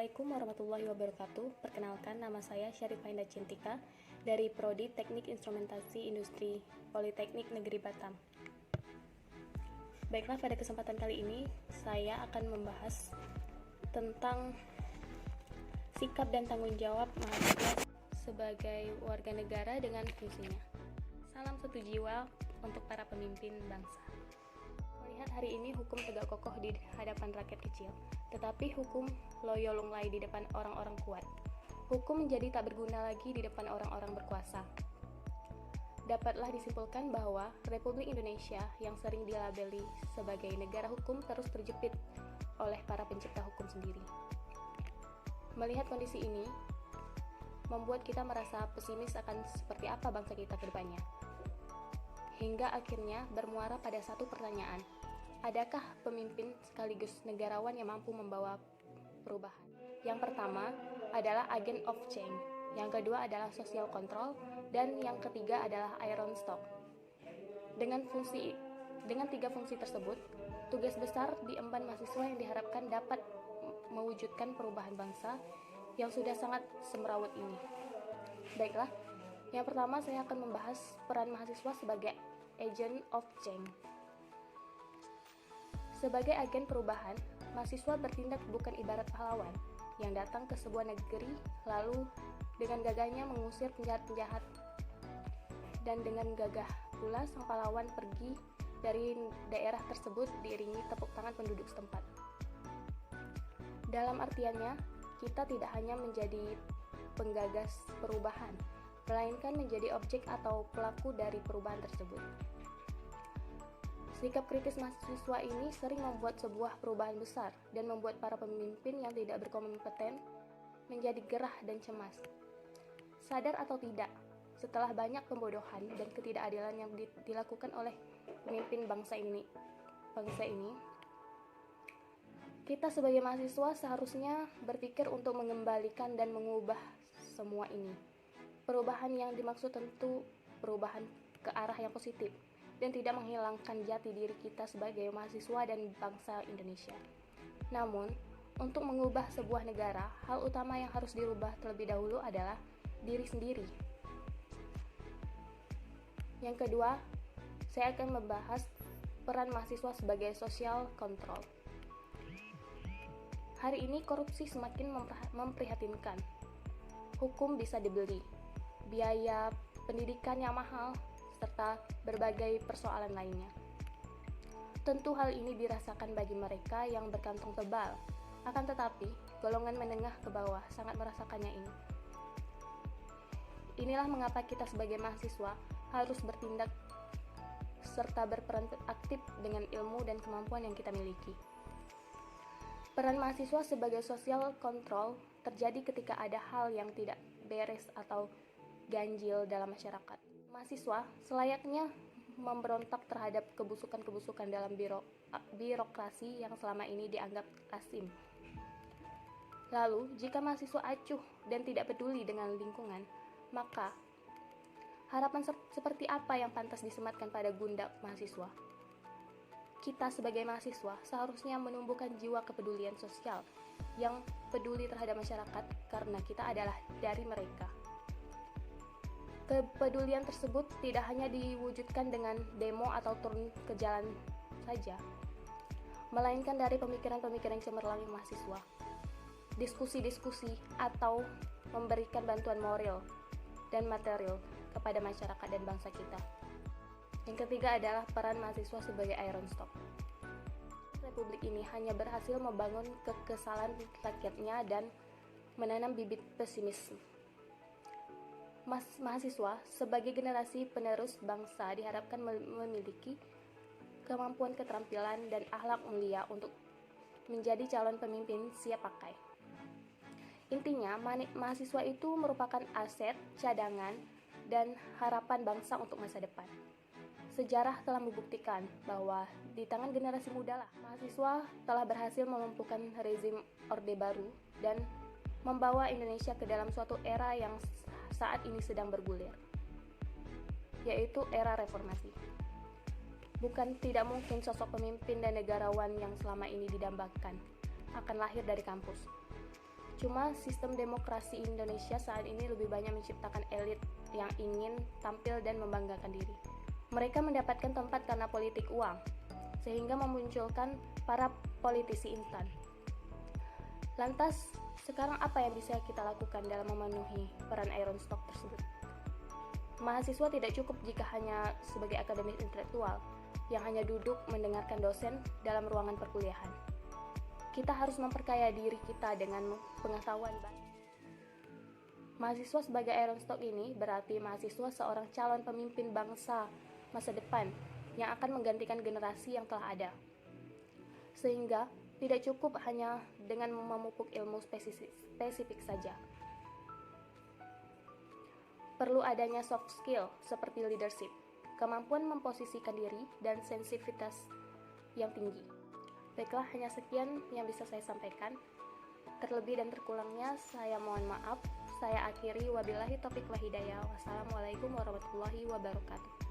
Assalamualaikum warahmatullahi wabarakatuh. Perkenalkan, nama saya Syarifah Indah Cintika dari Prodi Teknik Instrumentasi Industri Politeknik Negeri Batam. Baiklah, pada kesempatan kali ini saya akan membahas tentang sikap dan tanggung jawab mahasiswa sebagai warga negara dengan fungsinya. Salam satu jiwa untuk para pemimpin bangsa. Melihat hari ini hukum tegak kokoh di hadapan rakyat kecil, tetapi hukum loyo lunglai di depan orang-orang kuat. Hukum menjadi tak berguna lagi di depan orang-orang berkuasa. Dapatlah disimpulkan bahwa Republik Indonesia yang sering dilabeli sebagai negara hukum terus terjepit oleh para pencipta hukum sendiri. Melihat kondisi ini, membuat kita merasa pesimis akan seperti apa bangsa kita ke depannya. Hingga akhirnya bermuara pada satu pertanyaan. Adakah pemimpin sekaligus negarawan yang mampu membawa perubahan? Yang pertama adalah agent of change, yang kedua adalah social control, dan yang ketiga adalah iron stock. Dengan tiga fungsi tersebut, tugas besar diemban mahasiswa yang diharapkan dapat mewujudkan perubahan bangsa yang sudah sangat semrawut ini. Baiklah, yang pertama saya akan membahas peran mahasiswa sebagai agent of change. Sebagai agen perubahan, mahasiswa bertindak bukan ibarat pahlawan yang datang ke sebuah negeri lalu dengan gagahnya mengusir penjahat-penjahat, dan dengan gagah pula sang pahlawan pergi dari daerah tersebut diiringi tepuk tangan penduduk setempat. Dalam artiannya, kita tidak hanya menjadi penggagas perubahan, melainkan menjadi objek atau pelaku dari perubahan tersebut. Sikap kritis mahasiswa ini sering membuat sebuah perubahan besar dan membuat para pemimpin yang tidak berkompeten menjadi gerah dan cemas. Sadar atau tidak, setelah banyak pembodohan dan ketidakadilan yang dilakukan oleh pemimpin bangsa ini, kita sebagai mahasiswa seharusnya berpikir untuk mengembalikan dan mengubah semua ini. Perubahan yang dimaksud tentu perubahan ke arah yang positif dan tidak menghilangkan jati diri kita sebagai mahasiswa dan bangsa Indonesia. Namun, untuk mengubah sebuah negara, hal utama yang harus dirubah terlebih dahulu adalah diri sendiri. Yang kedua, saya akan membahas peran mahasiswa sebagai social control. Hari ini korupsi semakin memprihatinkan. Hukum bisa dibeli, biaya pendidikan yang mahal, serta berbagai persoalan lainnya. Tentu hal ini dirasakan bagi mereka yang berkantong tebal, akan tetapi golongan menengah ke bawah sangat merasakannya ini. Inilah mengapa kita sebagai mahasiswa harus bertindak serta berperan aktif dengan ilmu dan kemampuan yang kita miliki. Peran mahasiswa sebagai social control terjadi ketika ada hal yang tidak beres atau ganjil dalam masyarakat. Mahasiswa selayaknya memberontak terhadap kebusukan-kebusukan dalam birokrasi yang selama ini dianggap lazim. Lalu, jika mahasiswa acuh dan tidak peduli dengan lingkungan, maka harapan seperti apa yang pantas disematkan pada gundak mahasiswa? Kita sebagai mahasiswa seharusnya menumbuhkan jiwa kepedulian sosial yang peduli terhadap masyarakat karena kita adalah dari mereka. Kepedulian tersebut tidak hanya diwujudkan dengan demo atau turun ke jalan saja, melainkan dari pemikiran-pemikiran yang cemerlang mahasiswa, diskusi-diskusi, atau memberikan bantuan moral dan material kepada masyarakat dan bangsa kita. Yang ketiga adalah peran mahasiswa sebagai iron stock. Republik ini hanya berhasil membangun kekesalan rakyatnya dan menanam bibit pesimisme. Mahasiswa sebagai generasi penerus bangsa diharapkan memiliki kemampuan, keterampilan, dan akhlak mulia untuk menjadi calon pemimpin siap pakai. Intinya, mahasiswa itu merupakan aset, cadangan, dan harapan bangsa untuk masa depan. Sejarah telah membuktikan bahwa di tangan generasi muda lah, mahasiswa telah berhasil melumpuhkan rezim Orde Baru dan membawa Indonesia ke dalam suatu era yang saat ini sedang bergulir, yaitu era reformasi. Bukan tidak mungkin sosok pemimpin dan negarawan yang selama ini didambakan akan lahir dari kampus. Cuma sistem demokrasi Indonesia saat ini lebih banyak menciptakan elit yang ingin tampil dan membanggakan diri. Mereka mendapatkan tempat karena politik uang, sehingga memunculkan para politisi instan. Lantas, sekarang apa yang bisa kita lakukan dalam memenuhi peran Iron Stock tersebut? Mahasiswa tidak cukup jika hanya sebagai akademis intelektual yang hanya duduk mendengarkan dosen dalam ruangan perkuliahan. Kita harus memperkaya diri kita dengan pengetahuan baik. Mahasiswa sebagai Iron Stock ini berarti mahasiswa seorang calon pemimpin bangsa masa depan yang akan menggantikan generasi yang telah ada. Sehingga tidak cukup hanya dengan memupuk ilmu spesifik saja. Perlu adanya soft skill seperti leadership, kemampuan memposisikan diri, dan sensitivitas yang tinggi. Baiklah, hanya sekian yang bisa saya sampaikan. Terlebih dan terkurangnya saya mohon maaf. Saya akhiri, wabillahi taufiq wal hidayah. Wassalamualaikum warahmatullahi wabarakatuh.